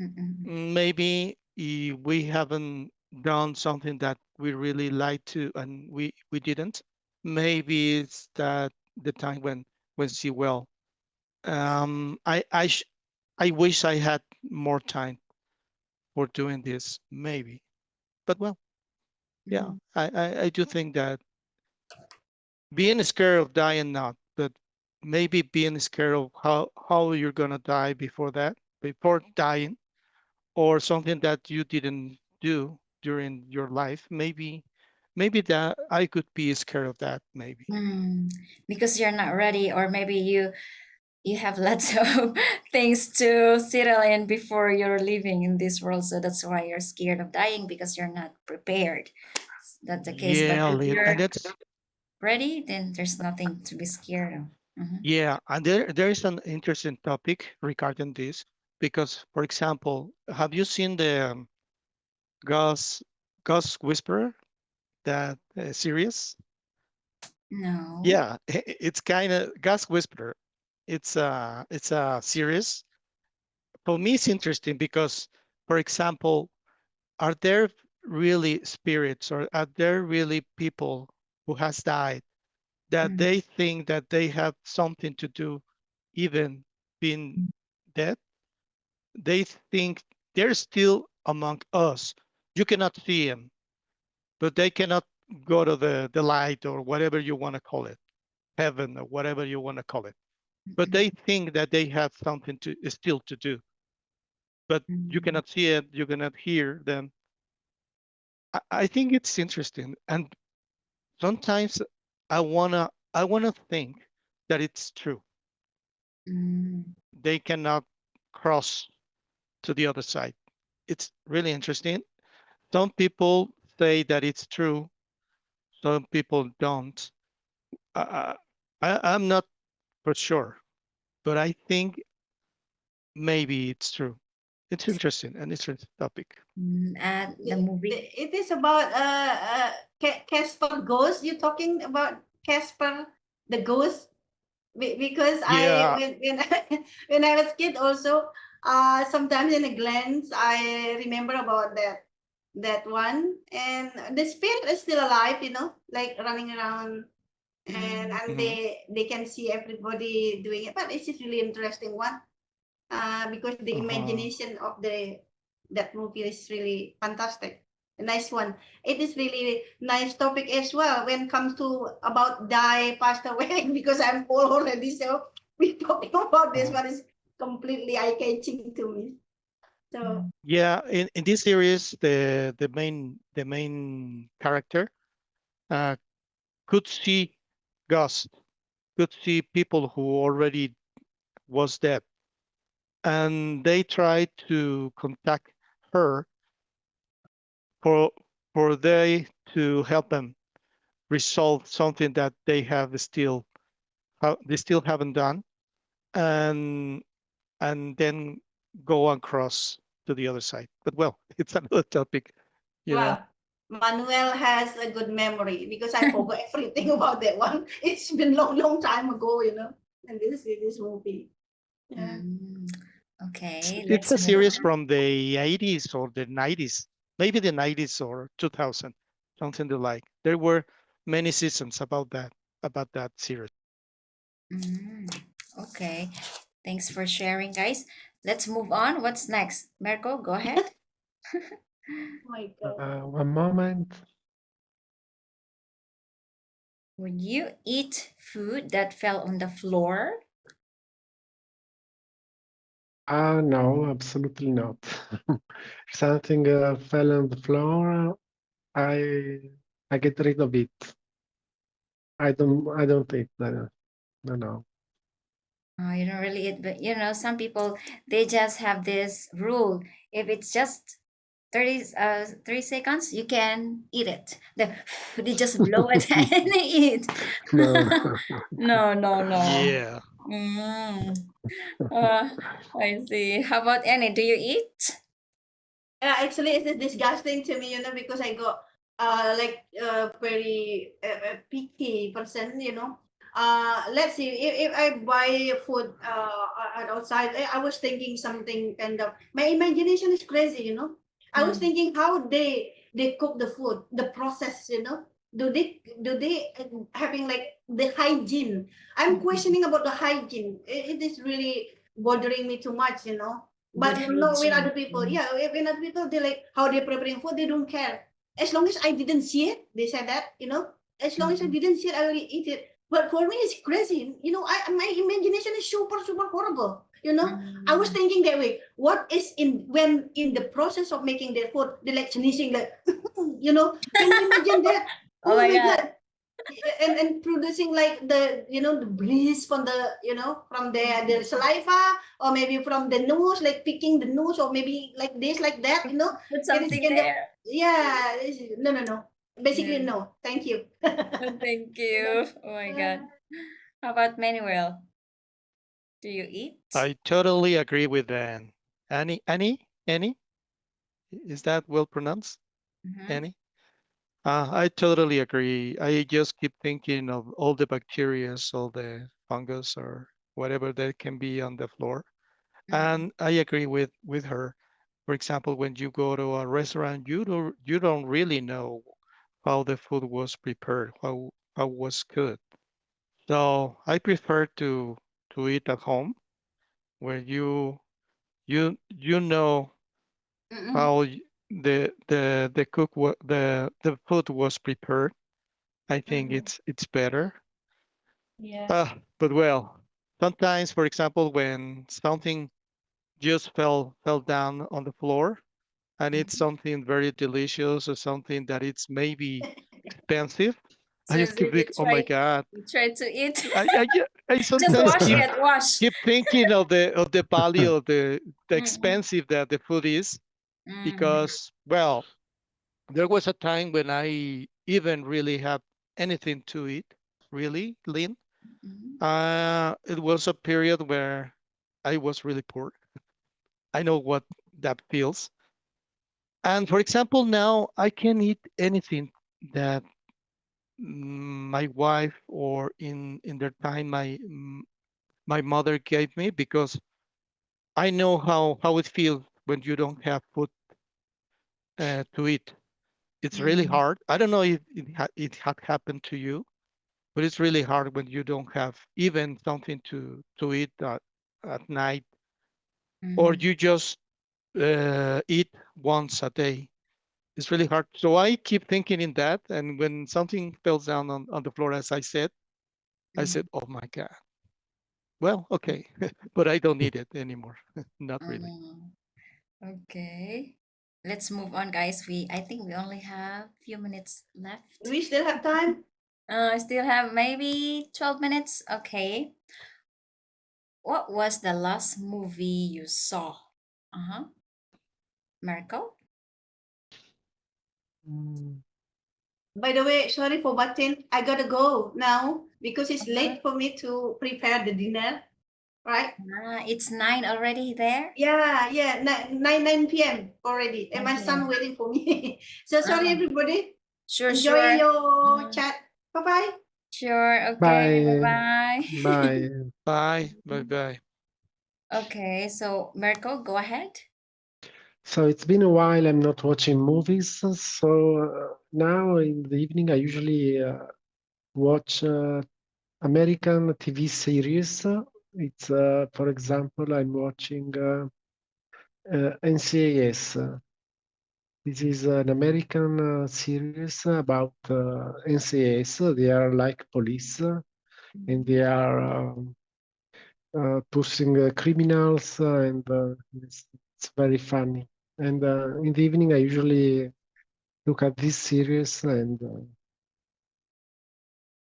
Mm-mm. maybe we haven't done something that we really like to, and we didn't. Maybe it's that the time when she will. I wish I had more time for doing this, maybe. But well, yeah, Mm. I do think that being scared of dying, not, but maybe being scared of how you're gonna die before dying, or something that you didn't do during your life. Maybe that I could be scared of that. Maybe. Mm. Because you're not ready, or maybe you have lots of things to settle in before you're living in this world, so that's why you're scared of dying, because you're not prepared. That's the case, but Yeah, if Lynn, and you're that's ready, then there's nothing to be scared of. yeah, and there is an interesting topic regarding this because, for example, have you seen the Ghost Whisperer? that series? No. Yeah, it's kind of Gas Whisperer. It's a series. For me, it's interesting because, for example, are there really spirits or are there really people who has died that Mm, they think that they have something to do, even being dead? They think they're still among us. You cannot see them, but they cannot go to the light or whatever you want to call it, heaven or whatever you want to call it. But mm, they think that they have something to still to do, but you mm, cannot see it, you cannot hear them. I think it's interesting, and sometimes I wanna think that it's true. mm, They cannot cross to the other side. It's really interesting. Some people say that it's true. Some people don't. I, I'm not for sure, but I think maybe it's true. It's interesting, an interesting topic. And the movie. It is about Casper Ghost. You talking about Casper the Ghost? Because I Yeah. when when I was kid also, sometimes in a glance I remember about that one, and the spirit is still alive, like running around, Mm, and Mhm. they can see everybody doing it. But it's just really interesting one, because the Uh-huh. imagination of the that movie is really fantastic. A nice one. It is really nice topic as well when it comes to about die passed away because I'm old already. So we talking about this Uh-huh. one is completely eye catching to me. So mm, Yeah, in this series, the main character uh, could see ghosts, could see people who already was dead, and they tried to contact her for they to help them resolve something that they still haven't done, and then go across to the other side. But well, it's another topic, you know. well, Manuel has a good memory because I forgot everything about that one. It's been long time ago, and this movie. Yeah. mm. Okay, It's let's a move series on. from the 80s or the 90s, maybe the 90s or 2000, something like. There were many seasons about that series. Mm, okay, thanks for sharing, guys. Let's move on. What's next? Merko, go ahead. Oh my God. One moment. Would you eat food that fell on the floor? No, absolutely not. If something fell on the floor, I get rid of it. I don't eat that. No, no. Oh, you don't really eat, but some people, they just have this rule. If it's just 3 seconds, you can eat it. They just blow it and they eat. No. No, no, no. Yeah. Mm. Uh, I see. How about Annie? Do you eat? Yeah, actually, it's disgusting to me, because I got like very picky person, let's see, if I buy food outside, I was thinking something kind of my imagination is crazy, I was Mm, thinking how they cook the food, the process, do they having like the hygiene. I'm mm, questioning about the hygiene. It is really bothering me too much, good but no, with other hygiene. people, yeah, with other people, they like how they're preparing food. They don't care. As long as I didn't see it, they said that, as long as I Mm, didn't see it, I will eat it. But for me, it's crazy. My imagination is super, super horrible. I was mm, thinking that way. What is when in the process of making their food, they're like sneezing, like, can you imagine that? oh Oh my my God. God, and producing like the breeze from from the Mm, saliva, or maybe from the nose, like picking the nose, or maybe like this, like that, put it is something kind of, there. yeah, no, no, no, basically Yeah. no, thank you. Oh, thank you. Oh my God. How about Manuel? Do you eat? I totally agree with Annie. Annie? Is that well pronounced? Mm-hmm. Annie? I totally agree. I just keep thinking of all the bacteria, all the fungus or whatever that can be on the floor. Mm-mm. And I agree with her. For example, when you go to a restaurant, you don't really know how the food was prepared, how was cooked. So I prefer to eat at home where you know Mm-mm. how the the food was prepared. I think Mm-mm. it's better. Yeah. But well, sometimes, for example, when something just fell down on the floor and it's Mhm. something very delicious or something that it's maybe expensive, I So just keep did you thinking, oh my God. try to eat? I Just sometimes wash keep it, wash. keep thinking of the value of the Mm-mm. expensive that the food is Mm-hmm. because well, there was a time when I even really have anything to eat, really, Lynn. Mm-hmm. It was a period where I was really poor. I know what that feels. And for example, now I can eat anything that my wife or in their time my mother gave me because I know how it feels when you don't have food to eat. It's really Mm-hmm. hard. I don't know if it had happened to you, but it's really hard when you don't have even something to eat at night, or Mm-hmm. you just eat once a day. It's really hard. So I keep thinking in that, and when something falls down on the floor, as I said, "Oh my God." Well, okay, but I don't need it anymore. Not really. Mm-hmm. Okay. Let's move on, guys. I think we only have few minutes left. We still have time. I still have maybe 12 minutes. Okay. What was the last movie you saw? Uh-huh. Marco? Mm, By the way, sorry for butting. I gotta go now because it's Uh-huh. late for me to prepare the dinner. Right? It's 9 already there? Yeah, yeah. 9 p.m. already, and my Okay. son waiting for me. So sorry, Uh, everybody. sure, Enjoy sure. your Mm, chat. Bye bye. sure. Okay. bye, Bye-bye. bye. Bye. Bye. Bye. Okay. So, Marco, go ahead. So it's been a while I'm not watching movies. So now in the evening I usually watch American TV series. It's for example I'm watching NCIS. This is an American series about NCIS. They are like police and they Mhm. are pushing criminals and it's very funny. And in the evening I usually look at this series and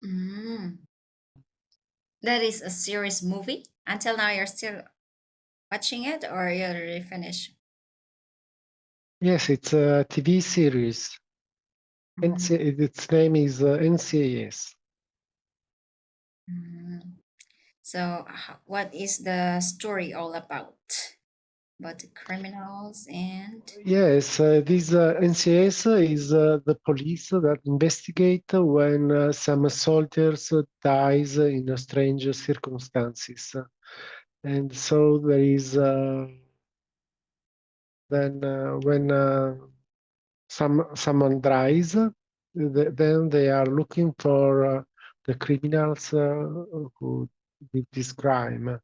Mm. That is a serious movie. Until now, you're still watching it, or you already finished? yes, it's a TV series. Mm. Its name is NCIS. Mm. So, what is the story all about? About the criminals and. Yes, this NCIS is the police that investigate when some soldiers dies in strange circumstances. And so there is then when someone dies, then they are looking for the criminals who did this crime,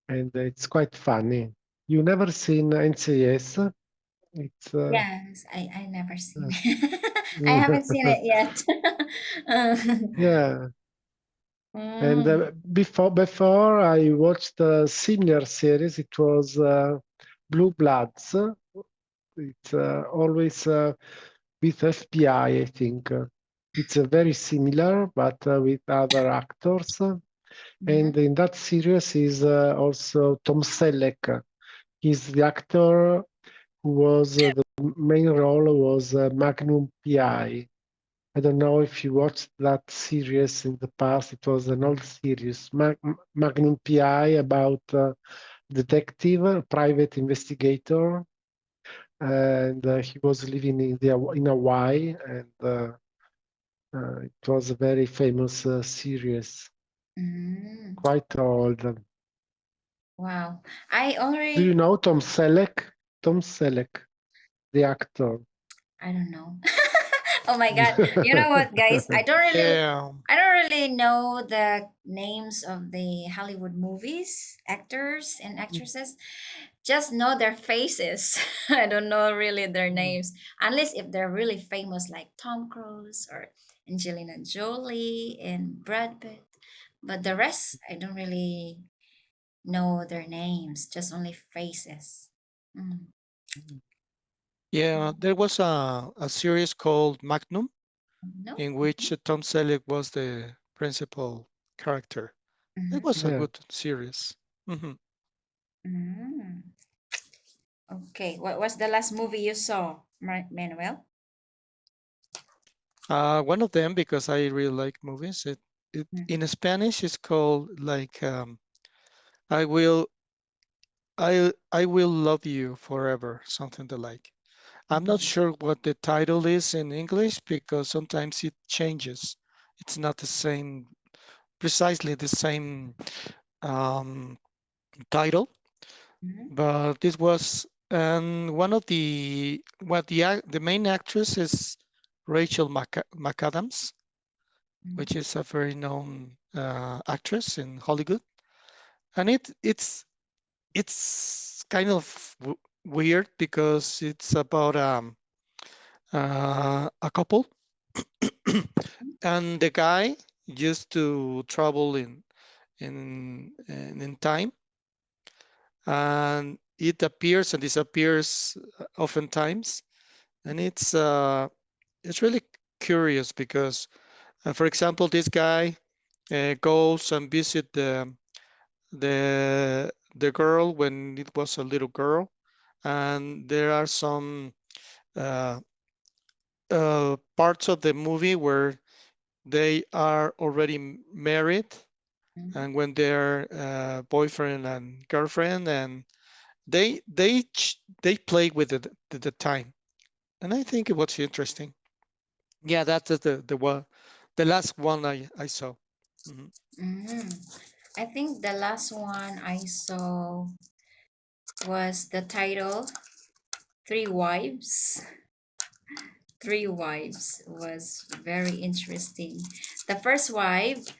and it's quite funny. You never seen NCIS? It's Yes, I never seen uh, it. I haven't seen it yet. yeah. And Mm, before I watched a similar series. It was Blue Bloods. It's always with FBI, I think. It's very similar, but with other actors. And mhm, in that series is also Tom Selleck. He's the actor who was the main role was Magnum PI. I don't know if you watched that series in the past. It was an old series, Magnum PI, about detective, private investigator. and he was living in Hawaii, and it was a very famous series, Mm, quite old. wow. I Do you already, know Tom Selleck? Tom Selleck, the actor. I don't know. Oh my God. You know what, guys? Yeah. I don't really know the names of the Hollywood movies, actors and actresses. Just know their faces. I don't know really their names, unless if they're really famous, like Tom Cruise or Angelina Jolie and Brad Pitt. But the rest, I don't really know their names, just only faces. Mm. Yeah, there was a series called Magnum No. in which Tom Selleck was the principal character. It Mhm. was a Yeah. good series. Mhm. Mm. Okay. What was the last movie you saw, Manuel? One of them, because I really like movies. It Mm. in Spanish is called like I will I will love you forever, something the like. I'm not Mm. sure what the title is in English because sometimes it changes. It's not the same, precisely the same um, title, Mhm. but this was, and one of the main actress is Rachel McAdams, Mhm. which is a very known actress in Hollywood, and it's kind of weird because it's about a couple, and the guy used to travel in time, and it appears and disappears oftentimes, and it's really curious because, for example, this guy goes and visit the girl when it was a little girl, and there are some uh, parts of the movie where they are already married Mhm. and when they're boyfriend and girlfriend, and they play with the time, and I think it was interesting. Yeah, that's the one, the last one I saw. Mhm. Mm. I think the last one I saw was the title Three Wives. Three Wives was very interesting. The first wife,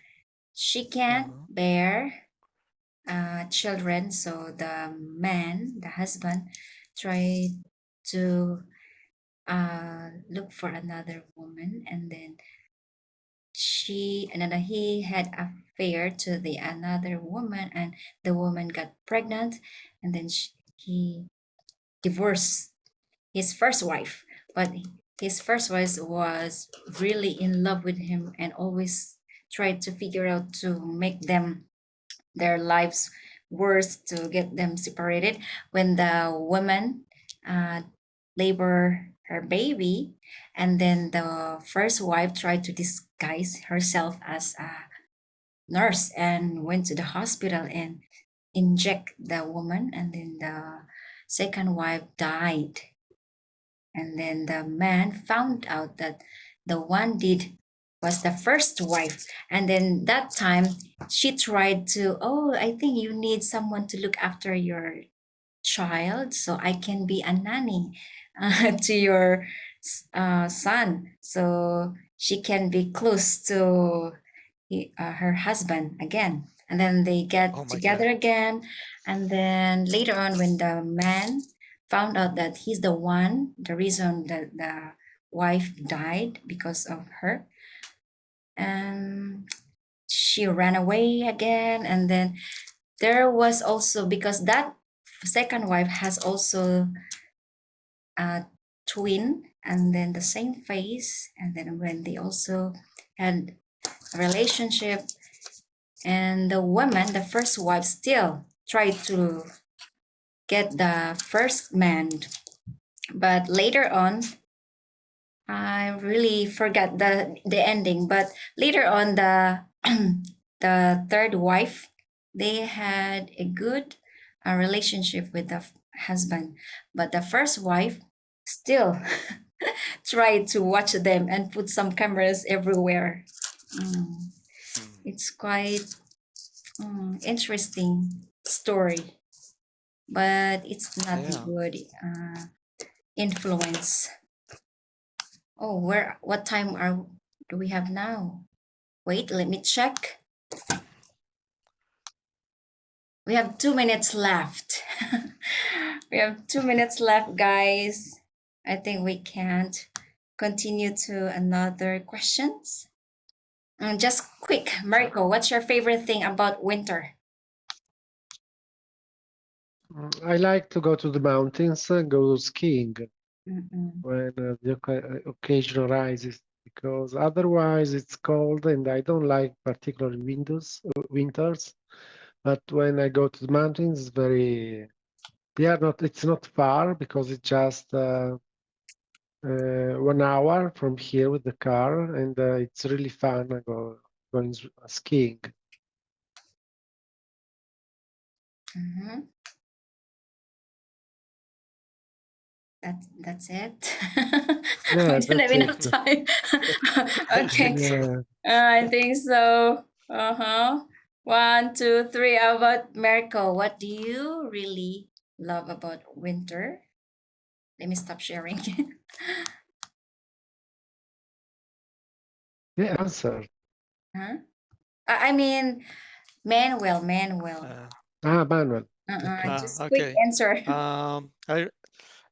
she can't Uh-huh. bear children, so the man, the husband, tried to look for another woman, and then he had affair to the another woman, and the woman got pregnant, and then he divorced his first wife. But his first wife was really in love with him and always tried to figure out to make them their lives worse, to get them separated. When the woman uh, labor her baby, and then the first wife tried to disguise herself as a nurse and went to the hospital and inject the woman, and then the second wife died, and then the man found out that the one did was the first wife. And then that time she tried to, oh, I think you need someone to look after your child, so I can be a nanny to your son, so she can be close to her husband again. And then they Oh get my God. together again. And then later on, when the man found out that he's the one, the reason that the wife died because of her, and she ran away again. And then there was also, because that second wife has also a twin, and then the same face, and then when they also had a relationship, and the woman, the first wife, still tried to get the first man. But later on, I really forgot the ending. But later on, the the third wife, they had a good relationship with the husband. But the first wife, still try to watch them and put some cameras everywhere. It's quite interesting story, but it's not a Yeah. good influence. Oh, what time do we have now? Wait, let me check. We have 2 minutes left. We have 2 minutes left, guys. I think we can't continue to another questions. Just quick, Marco, what's your favorite thing about winter? I like to go to the mountains, go skiing Mm-mm. when the occasion arises, because otherwise it's cold and I don't like particularly winters. But when I go to the mountains, it's not far because it's just 1 hour from here with the car, and it's really fun going skiing. Mhm. That's it. Yeah, We don't have that's enough it. time. I Okay, think so. I think so. 1, 2, 3. How about Marco? What do you really love about winter? Let me stop sharing. Yeah, answer. Huh? I mean, Manuel. Manuel. Okay. Just quick Okay. answer.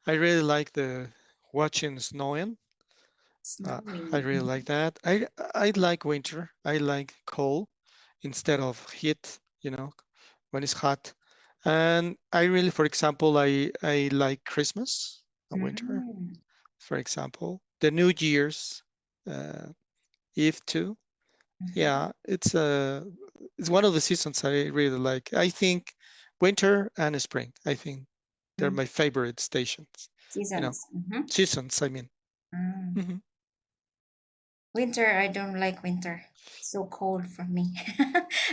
I really like the watching snowing. I Snowing. really like that. I like winter. I like cold instead of heat, when it's hot. And I really, for example, I like Christmas and winter, Mm. for example. The New Year's Eve too. Yeah, it's one of the seasons I really like. I think winter and spring. I think they're my favorite Seasons. seasons, I mean. Mm. Mhm. Winter, I don't like winter. So cold for me.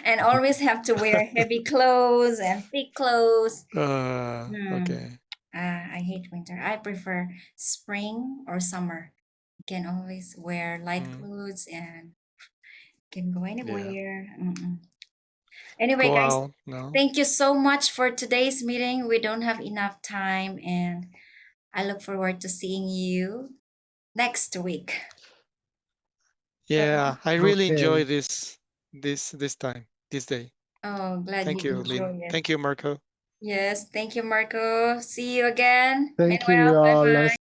And always have to wear heavy clothes and thick clothes. Okay. I hate winter. I prefer spring or summer. You can always wear light Mm, clothes and can go yeah. anywhere. Anyway, Go guys, out, no? thank you so much for today's meeting. We don't have enough time, and I look forward to seeing you next week. Yeah, I really Okay. enjoy this time, this day. Oh, glad you Thank you, Lynn. enjoy it. Thank you, Marco. Yes, thank you, Marco. See you again. Thank you, Manuel, bye all. bye.